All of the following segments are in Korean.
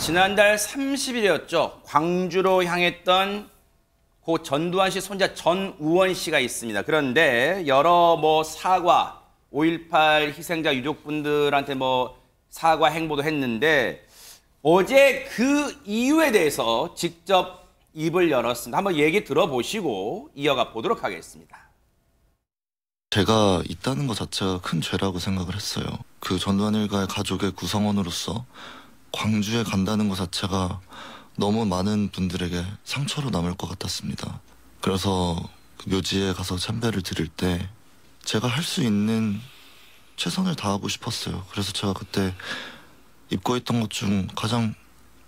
지난달 30일이었죠. 광주로 향했던 고 전두환 씨 손자 전우원 씨가 있습니다. 그런데 여러 사과, 5.18 희생자 유족분들한테 사과 행보도 했는데 어제 그 이유에 대해서 직접 입을 열었습니다. 한번 얘기 들어보시고 이어가 보도록 하겠습니다. 제가 있다는 것 자체가 큰 죄라고 생각을 했어요. 그 전두환 일가의 가족의 구성원으로서 광주에 간다는 것 자체가 너무 많은 분들에게 상처로 남을 것 같았습니다. 그래서 그 묘지에 가서 참배를 드릴 때 제가 할 수 있는 최선을 다하고 싶었어요. 그래서 제가 그때 입고 있던 것 중 가장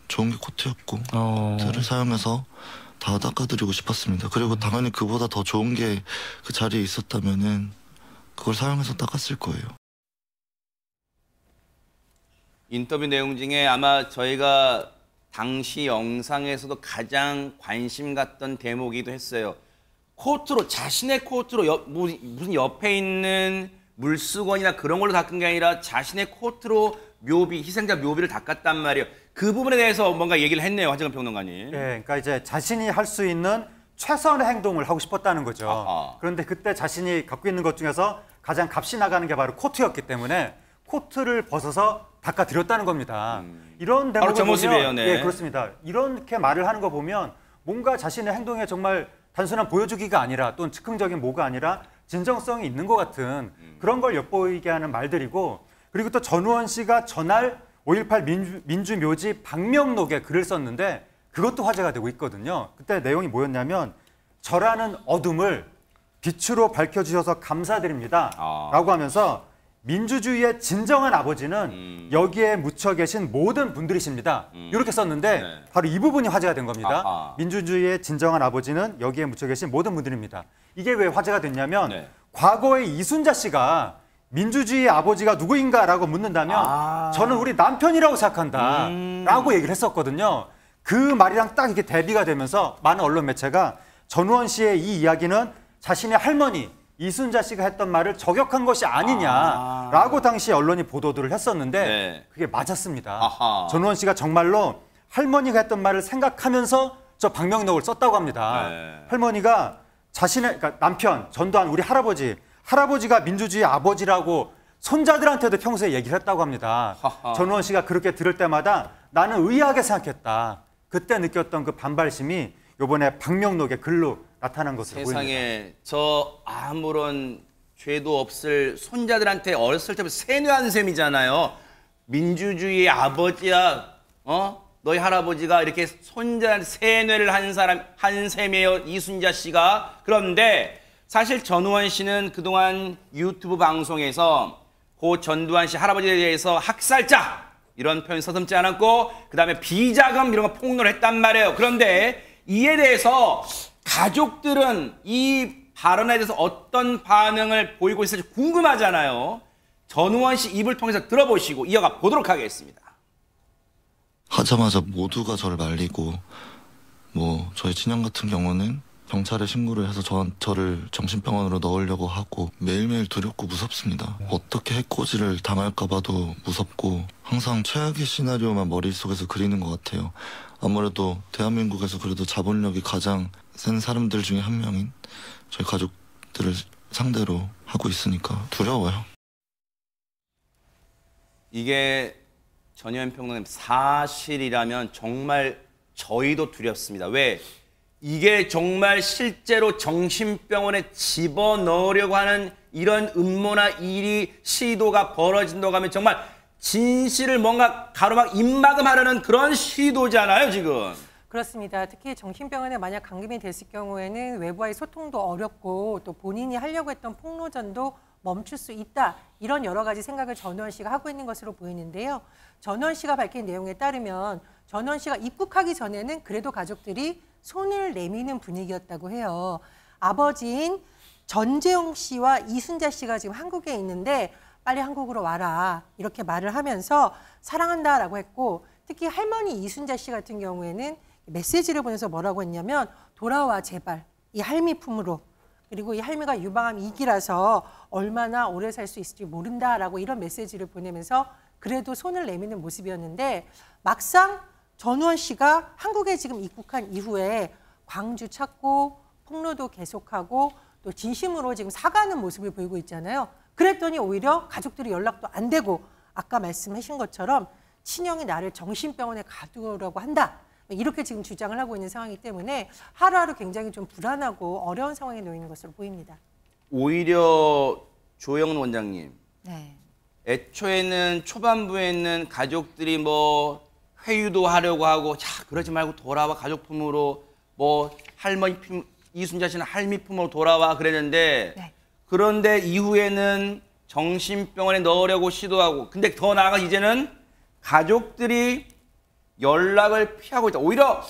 좋은 게 코트였고 코트를 사용해서 다 닦아드리고 싶었습니다. 그리고 당연히 그보다 더 좋은 게 그 자리에 있었다면은 그걸 사용해서 닦았을 거예요. 인터뷰 내용 중에 아마 저희가 당시 영상에서도 가장 관심 갔던 대목이기도 했어요. 코트로, 자신의 코트로 무슨 옆에 있는 물수건이나 그런 걸로 닦은 게 아니라 자신의 코트로 희생자 묘비를 닦았단 말이에요. 그 부분에 대해서 뭔가 얘기를 했네요, 하정은 평론가님. 네, 그러니까 이제 자신이 할 수 있는 최선의 행동을 하고 싶었다는 거죠. 아하. 그런데 그때 자신이 갖고 있는 것 중에서 가장 값이 나가는 게 바로 코트였기 때문에 코트를 벗어서 닦아드렸다는 겁니다. 이런 대목을 바로 저 보면, 모습이에요, 네. 예, 그렇습니다. 이렇게 말을 하는 거 보면 뭔가 자신의 행동에 정말 단순한 보여주기가 아니라 또는 즉흥적인 뭐가 아니라 진정성이 있는 것 같은 그런 걸 엿보이게 하는 말들이고, 그리고 또 전우원 씨가 전날 5.18 민주묘지 방명록에 글을 썼는데 그것도 화제가 되고 있거든요. 그때 내용이 뭐였냐면 저라는 어둠을 빛으로 밝혀주셔서 감사드립니다 라고 하면서 민주주의의 진정한 아버지는 여기에 묻혀 계신 모든 분들이십니다. 이렇게 썼는데 네. 바로 이 부분이 화제가 된 겁니다. 아하. 민주주의의 진정한 아버지는 여기에 묻혀 계신 모든 분들입니다. 이게 왜 화제가 됐냐면 네. 과거에 이순자 씨가 민주주의의 아버지가 누구인가라고 묻는다면 저는 우리 남편이라고 생각한다 라고 얘기를 했었거든요. 그 말이랑 딱 이게 대비가 되면서 많은 언론 매체가 전우원 씨의 이 이야기는 자신의 할머니 이순자 씨가 했던 말을 저격한 것이 아니냐라고 당시 언론이 보도들을 했었는데 네. 그게 맞았습니다. 아하. 전우원 씨가 정말로 할머니가 했던 말을 생각하면서 저 방명록을 썼다고 합니다. 네. 할머니가 자신의 그러니까 남편 전두환 우리 할아버지가 민주주의 아버지라고 손자들한테도 평소에 얘기를 했다고 합니다. 하하. 전우원 씨가 그렇게 들을 때마다 나는 의아하게 생각했다. 그때 느꼈던 그 반발심이 이번에 방명록의 글로 나타난 것으로 보입니다. 세상에 저 아무런 죄도 없을 손자들한테 어렸을 때부터 세뇌한 셈이잖아요. 민주주의의 아버지야, 너희 할아버지가 이렇게 손자한테 세뇌를 한 셈이에요, 이순자 씨가. 그런데 사실 전우원 씨는 그동안 유튜브 방송에서 고 전두환 씨 할아버지에 대해서 학살자 이런 표현 서슴지 않았고 그다음에 비자금 이런 거 폭로를 했단 말이에요. 그런데 이에 대해서 가족들은 이 발언에 대해서 어떤 반응을 보이고 있을지 궁금하잖아요. 전우원 씨 입을 통해서 들어보시고 이어가 보도록 하겠습니다. 하자마자 모두가 저를 말리고 저희 친형 같은 경우는 경찰에 신고를 해서 저를 정신병원으로 넣으려고 하고 매일매일 두렵고 무섭습니다. 어떻게 해코지를 당할까 봐도 무섭고 항상 최악의 시나리오만 머릿속에서 그리는 것 같아요. 아무래도 대한민국에서 그래도 자본력이 가장 센 사람들 중에 한 명인 저희 가족들을 상대로 하고 있으니까 두려워요. 이게 전현 평론가님 사실이라면 정말 저희도 두렵습니다. 왜? 이게 정말 실제로 정신병원에 집어넣으려고 하는 이런 음모나 시도가 벌어진다고 하면 정말 진실을 뭔가 가로막 입막음하려는 그런 시도잖아요, 지금. 그렇습니다. 특히 정신병원에 만약 감금이 됐을 경우에는 외부와의 소통도 어렵고 또 본인이 하려고 했던 폭로전도 멈출 수 있다. 이런 여러 가지 생각을 전우원 씨가 하고 있는 것으로 보이는데요. 전우원 씨가 밝힌 내용에 따르면 전우원 씨가 입국하기 전에는 그래도 가족들이 손을 내미는 분위기였다고 해요. 아버지인 전재용 씨와 이순자 씨가 지금 한국에 있는데 빨리 한국으로 와라 이렇게 말을 하면서 사랑한다라고 했고 특히 할머니 이순자 씨 같은 경우에는 메시지를 보내서 뭐라고 했냐면 돌아와 제발 이 할미 품으로 그리고 이 할미가 유방암 2기라서 얼마나 오래 살 수 있을지 모른다라고 이런 메시지를 보내면서 그래도 손을 내미는 모습이었는데 막상 전우원 씨가 한국에 지금 입국한 이후에 광주 찾고 폭로도 계속하고 또 진심으로 지금 사과하는 모습을 보이고 있잖아요. 그랬더니 오히려 가족들이 연락도 안 되고 아까 말씀하신 것처럼 친형이 나를 정신병원에 가두라고 한다. 이렇게 지금 주장을 하고 있는 상황이기 때문에 하루하루 굉장히 좀 불안하고 어려운 상황에 놓이는 것으로 보입니다. 오히려 조영은 원장님, 네. 애초에는 초반부에는 가족들이 뭐 회유도 하려고 하고 자 그러지 말고 돌아와 가족품으로 뭐 할머니 이순자 씨는 할미품으로 돌아와 그랬는데 네. 그런데 이후에는 정신병원에 넣으려고 시도하고 근데 더 나아가 이제는 가족들이 연락을 피하고 있다. 오히려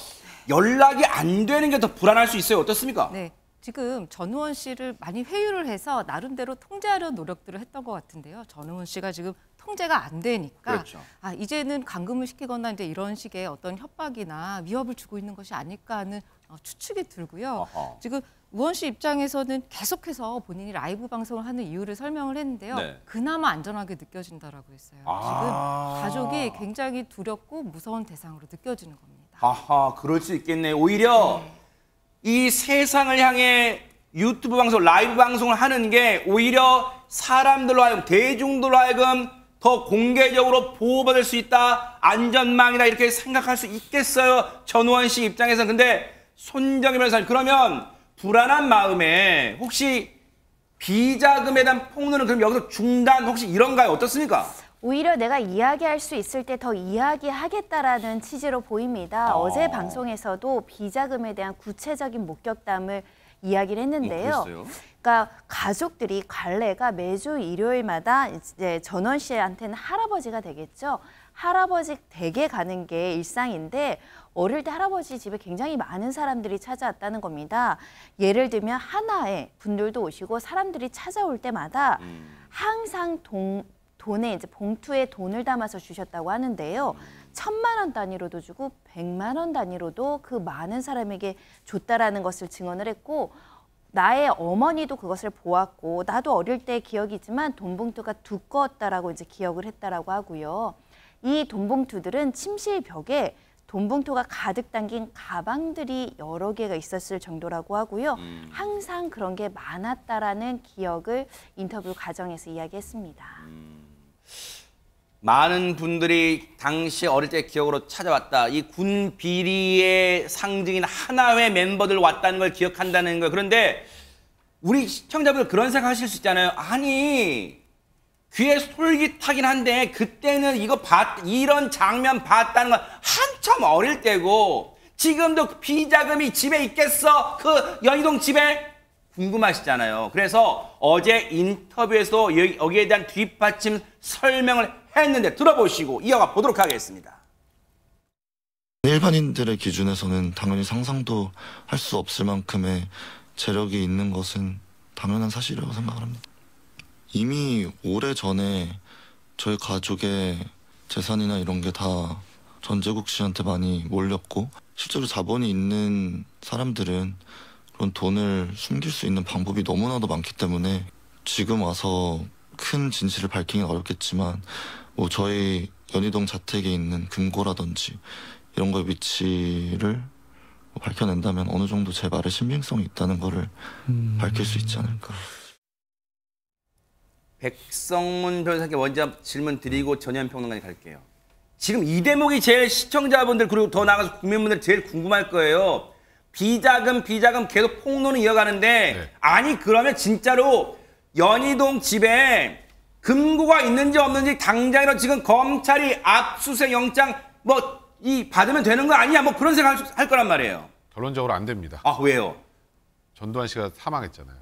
연락이 안 되는 게 더 불안할 수 있어요. 어떻습니까? 네. 지금 전우원 씨를 많이 회유를 해서 나름대로 통제하려 노력들을 했던 것 같은데요. 전우원 씨가 지금 통제가 안 되니까 그렇죠. 이제는 감금을 시키거나 이제 이런 식의 어떤 협박이나 위협을 주고 있는 것이 아닐까 하는 추측이 들고요. 어허. 지금 우원 씨 입장에서는 계속해서 본인이 라이브 방송을 하는 이유를 설명을 했는데요. 네. 그나마 안전하게 느껴진다라고 했어요. 아. 지금 가족이 굉장히 두렵고 무서운 대상으로 느껴지는 겁니다. 아하, 그럴 수 있겠네요. 오히려 이 세상을 향해 유튜브 방송, 라이브 방송을 하는 게 오히려 사람들로 하여금, 대중들로 하여금 더 공개적으로 보호받을 수 있다, 안전망이다 이렇게 생각할 수 있겠어요. 전우원 씨 입장에서는. 근데 손정희 변호사님, 그러면 불안한 마음에 혹시 비자금에 대한 폭로는 그럼 여기서 중단 혹시 이런가요? 어떻습니까? 오히려 내가 이야기할 수 있을 때 더 이야기하겠다라는 취지로 보입니다. 어제 방송에서도 비자금에 대한 구체적인 목격담을 이야기를 했는데요. 그랬어요? 그러니까 가족들이 관례가 매주 일요일마다 이제 전원 씨한테는 할아버지가 되겠죠. 할아버지 댁에 가는 게 일상인데 어릴 때 할아버지 집에 굉장히 많은 사람들이 찾아왔다는 겁니다. 예를 들면 하나의 분들도 오시고 사람들이 찾아올 때마다 항상 돈에 이제 봉투에 돈을 담아서 주셨다고 하는데요. 1,000만 원 단위로도 주고 100만 원 단위로도 그 많은 사람에게 줬다라는 것을 증언을 했고 나의 어머니도 그것을 보았고 나도 어릴 때 기억이지만 돈 봉투가 두꺼웠다라고 이제 기억을 했다라고 하고요. 이 돈 봉투들은 침실 벽에 돈 봉투가 가득 담긴 가방들이 여러 개가 있었을 정도라고 하고요. 항상 그런 게 많았다라는 기억을 인터뷰 과정에서 이야기했습니다. 많은 분들이 당시 어릴 때 기억으로 찾아왔다. 이 군 비리의 상징인 하나회 멤버들 왔다는 걸 기억한다는 거. 그런데 우리 시청자분들 그런 생각하실 수 있잖아요. 아니 귀에 솔깃하긴 한데 그때는 이런 장면 봤다는 건 한참 어릴 때고 지금도 비자금이 집에 있겠어? 그 연희동 집에? 궁금하시잖아요. 그래서 어제 인터뷰에서 여기에 대한 뒷받침 설명을 했는데 들어보시고 이어가 보도록 하겠습니다. 일반인들의 기준에서는 당연히 상상도 할 수 없을 만큼의 재력이 있는 것은 당연한 사실이라고 생각을 합니다. 이미 오래전에 저희 가족의 재산이나 이런 게 다 전재국 씨한테 많이 몰렸고 실제로 자본이 있는 사람들은 그런 돈을 숨길 수 있는 방법이 너무나도 많기 때문에 지금 와서 큰 진실을 밝히기는 어렵겠지만 뭐 저희 연희동 자택에 있는 금고라든지 이런 거의 위치를 밝혀낸다면 어느 정도 제 말에 신빙성이 있다는 거를 밝힐 수 있지 않을까. 백성문 변호사께 먼저 질문 드리고 전현 평론가님 갈게요. 지금 이 대목이 제일 시청자분들 그리고 더 나아가서 국민분들 제일 궁금할 거예요. 비자금 계속 폭로는 이어가는데 네. 아니 그러면 진짜로 연희동 집에 금고가 있는지 없는지 당장이라도 지금 검찰이 압수수색 영장 받으면 되는 거 아니야? 뭐 그런 생각 할 거란 말이에요. 결론적으로 안 됩니다. 아 왜요? 전두환 씨가 사망했잖아요.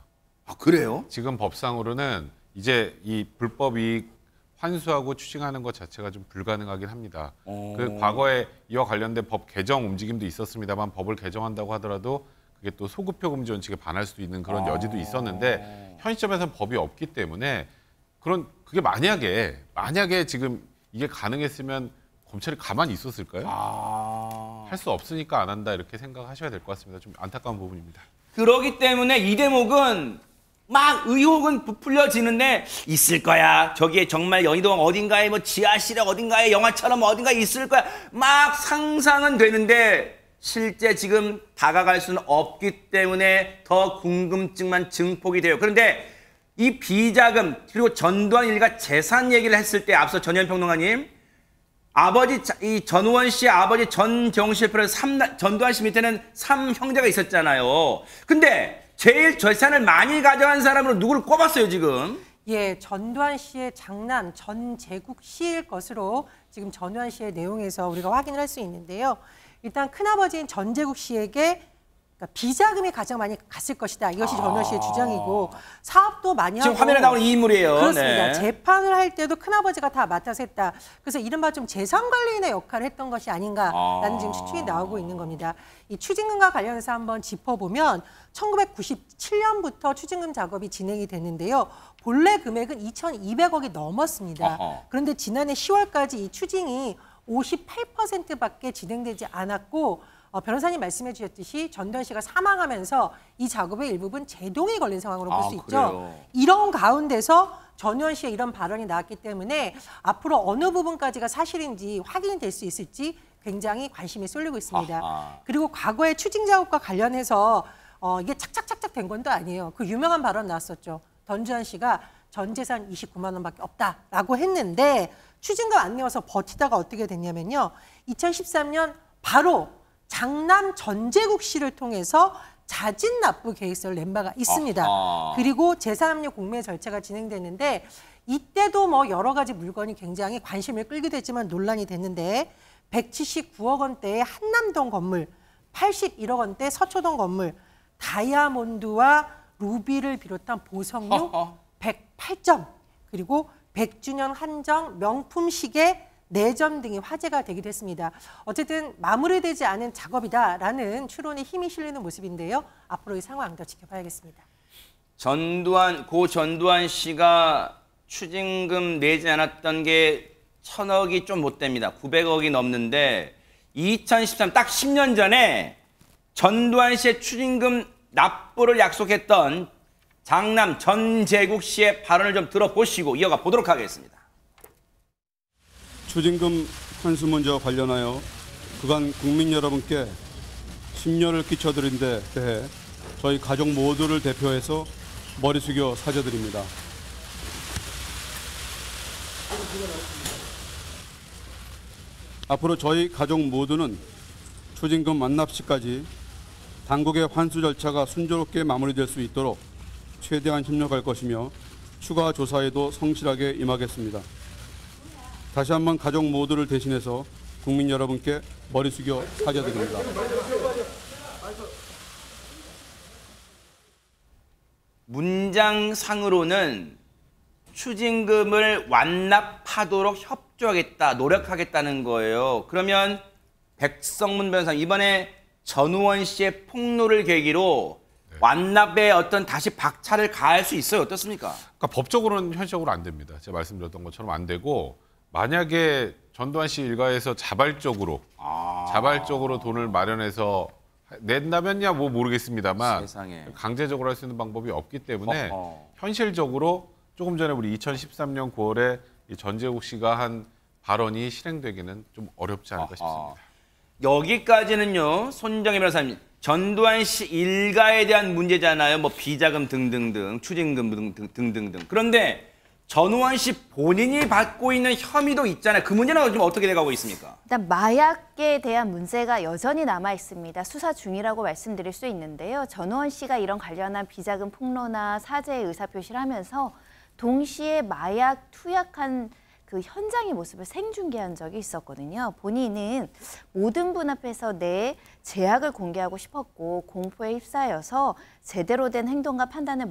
아 그래요? 지금 법상으로는 이제 이 불법 이익 환수하고 추징하는 것 자체가 좀 불가능하긴 합니다. 그 과거에 이와 관련된 법 개정 움직임도 있었습니다만 법을 개정한다고 하더라도 그게 또 소급표 금지 원칙에 반할 수도 있는 그런 여지도 있었는데 현 시점에서는 법이 없기 때문에 그게 만약에 지금 이게 가능했으면 검찰이 가만히 있었을까요? 할 수 없으니까 안 한다 이렇게 생각하셔야 될 것 같습니다. 좀 안타까운 부분입니다. 그러기 때문에 이 대목은 막 의혹은 부풀려지는데 있을 거야. 저기에 정말 연희동 어딘가에 뭐 지하실에 어딘가에 영화처럼 어딘가에 있을 거야. 막 상상은 되는데 실제 지금 다가갈 수는 없기 때문에 더 궁금증만 증폭이 돼요. 그런데 이 비자금 그리고 전두환 일가 재산 얘기를 했을 때 앞서 전현 평론가님 아버지 이 전우원 씨의 아버지 전정실 표를 전두환 씨 밑에는 3형제가 있었잖아요. 근데 제일 재산을 많이 가져간 사람으로 누구를 꼽았어요, 지금? 예, 전두환 씨의 장남 전재국 씨일 것으로 지금 전두환 씨의 내용에서 우리가 확인을 할 수 있는데요. 일단 큰아버지인 전재국 씨에게 그러니까 비자금이 가장 많이 갔을 것이다. 이것이 전두환 씨의 주장이고 사업도 많이 지금 하고 화면에 나오는 이 인물이에요. 그렇습니다. 네. 재판을 할 때도 큰아버지가 다 맡아서 했다. 그래서 이른바 좀 재산관리인의 역할을 했던 것이 아닌가라는 지금 추측이 나오고 있는 겁니다. 이 추징금과 관련해서 한번 짚어보면 1997년부터 추징금 작업이 진행이 됐는데요. 본래 금액은 2,200억이 넘었습니다. 그런데 지난해 10월까지 이 추징이 58%밖에 진행되지 않았고 변호사님 말씀해 주셨듯이 전두환 씨가 사망하면서 이 작업의 일부분 제동이 걸린 상황으로 볼 수 있죠. 그래요? 이런 가운데서 전두환 씨의 이런 발언이 나왔기 때문에 앞으로 어느 부분까지가 사실인지 확인이 될 수 있을지 굉장히 관심이 쏠리고 있습니다. 아하. 그리고 과거의 추징 작업과 관련해서 이게 착착착착 된 건 또 아니에요. 그 유명한 발언 나왔었죠. 전두환 씨가 전 재산 29만 원밖에 없다라고 했는데 추징금 안 내어서 버티다가 어떻게 됐냐면요. 2013년 바로 장남 전재국 씨를 통해서 자진 납부 계획서를 낸 바가 있습니다. 아하. 그리고 재산압류 공매 절차가 진행됐는데 이때도 뭐 여러 가지 물건이 굉장히 관심을 끌기도 했지만 논란이 됐는데 179억 원대의 한남동 건물, 81억 원대 서초동 건물, 다이아몬드와 루비를 비롯한 보석류 108점, 그리고 100주년 한정 명품 시계 4점 등이 화제가 되기도 했습니다. 어쨌든 마무리되지 않은 작업이다라는 추론에 힘이 실리는 모습인데요. 앞으로의 상황 더 지켜봐야겠습니다. 고 전두환 씨가 추징금 내지 않았던 게 1,000억이 좀 못 됩니다. 900억이 넘는데 2013 딱 10년 전에 전두환 씨의 추징금 납부를 약속했던 장남 전재국 씨의 발언을 좀 들어보시고 이어가 보도록 하겠습니다. 추징금 환수 문제와 관련하여 그간 국민 여러분께 심려를 끼쳐드린 데 대해 저희 가족 모두를 대표해서 머리 숙여 사죄드립니다. 앞으로 저희 가족 모두는 추징금 완납 시까지 당국의 환수 절차가 순조롭게 마무리될 수 있도록 최대한 협력할 것이며 추가 조사에도 성실하게 임하겠습니다. 다시 한번 가족 모두를 대신해서 국민 여러분께 머리 숙여 사죄드립니다. 문장상으로는 추징금을 완납하도록 협조하겠다, 노력하겠다는 거예요. 그러면 백성문 변호사 이번에 전우원 씨의 폭로를 계기로 완납에 어떤 다시 박차를 가할 수 있어요? 어떻습니까? 그러니까 법적으로는 현실적으로 안 됩니다. 제가 말씀드렸던 것처럼 안 되고 만약에 전두환 씨 일가에서 자발적으로 돈을 마련해서 낸다면야 뭐 모르겠습니다만 세상에. 강제적으로 할 수 있는 방법이 없기 때문에 현실적으로 조금 전에 우리 2013년 9월에 이 전재국 씨가 한 발언이 실행되기는 좀 어렵지 않을까 싶습니다. 여기까지는요, 손정혜 변호사님, 전두환 씨 일가에 대한 문제잖아요. 뭐 비자금 등등등, 추징금 등등등. 그런데 전우원 씨 본인이 받고 있는 혐의도 있잖아요. 그 문제는 지금 어떻게 돼가고 있습니까? 일단 마약에 대한 문제가 여전히 남아 있습니다. 수사 중이라고 말씀드릴 수 있는데요. 전우원 씨가 이런 관련한 비자금 폭로나 사죄의 의사표시를 하면서 동시에 마약 투약한 그 현장의 모습을 생중계한 적이 있었거든요. 본인은 모든 분 앞에서 내 제약을 공개하고 싶었고 공포에 휩싸여서 제대로 된 행동과 판단을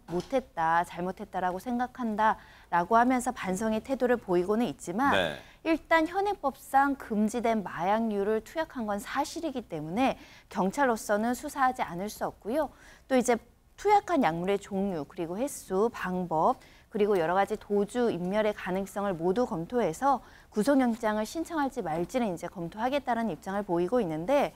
못했다, 잘못했다라고 생각한다라고 하면서 반성의 태도를 보이고는 있지만 일단 현행법상 금지된 마약류를 투약한 건 사실이기 때문에 경찰로서는 수사하지 않을 수 없고요. 또 이제 투약한 약물의 종류, 그리고 횟수, 방법, 그리고 여러 가지 도주, 인멸의 가능성을 모두 검토해서 구속영장을 신청할지 말지는 이제 검토하겠다는 입장을 보이고 있는데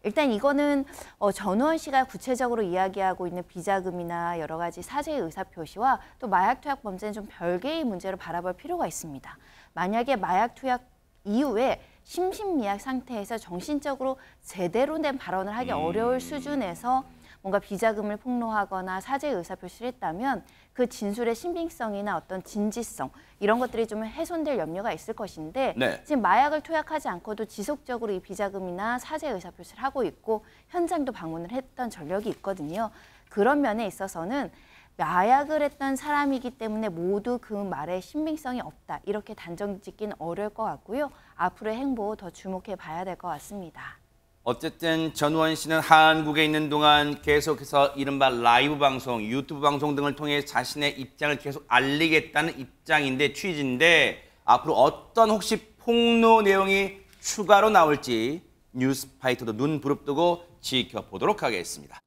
일단 이거는 전우원 씨가 구체적으로 이야기하고 있는 비자금이나 여러 가지 사죄의 의사표시와 또 마약 투약 범죄는 좀 별개의 문제로 바라볼 필요가 있습니다. 만약에 마약 투약 이후에 심신미약 상태에서 정신적으로 제대로 된 발언을 하기 어려울 수준에서 뭔가 비자금을 폭로하거나 사죄의 의사표시를 했다면 그 진술의 신빙성이나 어떤 진지성 이런 것들이 좀 훼손될 염려가 있을 것인데 네. 지금 마약을 투약하지 않고도 지속적으로 이 비자금이나 사죄의 의사표시를 하고 있고 현장도 방문을 했던 전력이 있거든요. 그런 면에 있어서는 마약을 했던 사람이기 때문에 모두 그 말에 신빙성이 없다. 이렇게 단정 짓기는 어려울 것 같고요. 앞으로의 행보 더 주목해 봐야 될 것 같습니다. 어쨌든 전우원 씨는 한국에 있는 동안 계속해서 이른바 라이브 방송, 유튜브 방송 등을 통해 자신의 입장을 계속 알리겠다는 입장인데 취지인데 앞으로 어떤 혹시 폭로 내용이 추가로 나올지 뉴스파이터도 눈 부릅뜨고 지켜보도록 하겠습니다.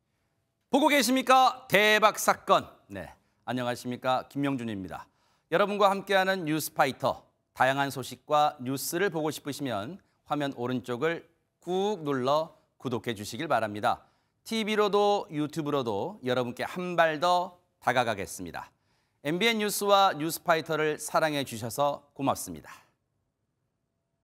보고 계십니까? 대박 사건. 네, 안녕하십니까? 김명준입니다. 여러분과 함께하는 뉴스파이터. 다양한 소식과 뉴스를 보고 싶으시면 화면 오른쪽을 꾹 눌러 구독해 주시길 바랍니다. TV로도 유튜브로도 여러분께 한 발 더 다가가겠습니다. MBN 뉴스와 뉴스파이터를 사랑해 주셔서 고맙습니다.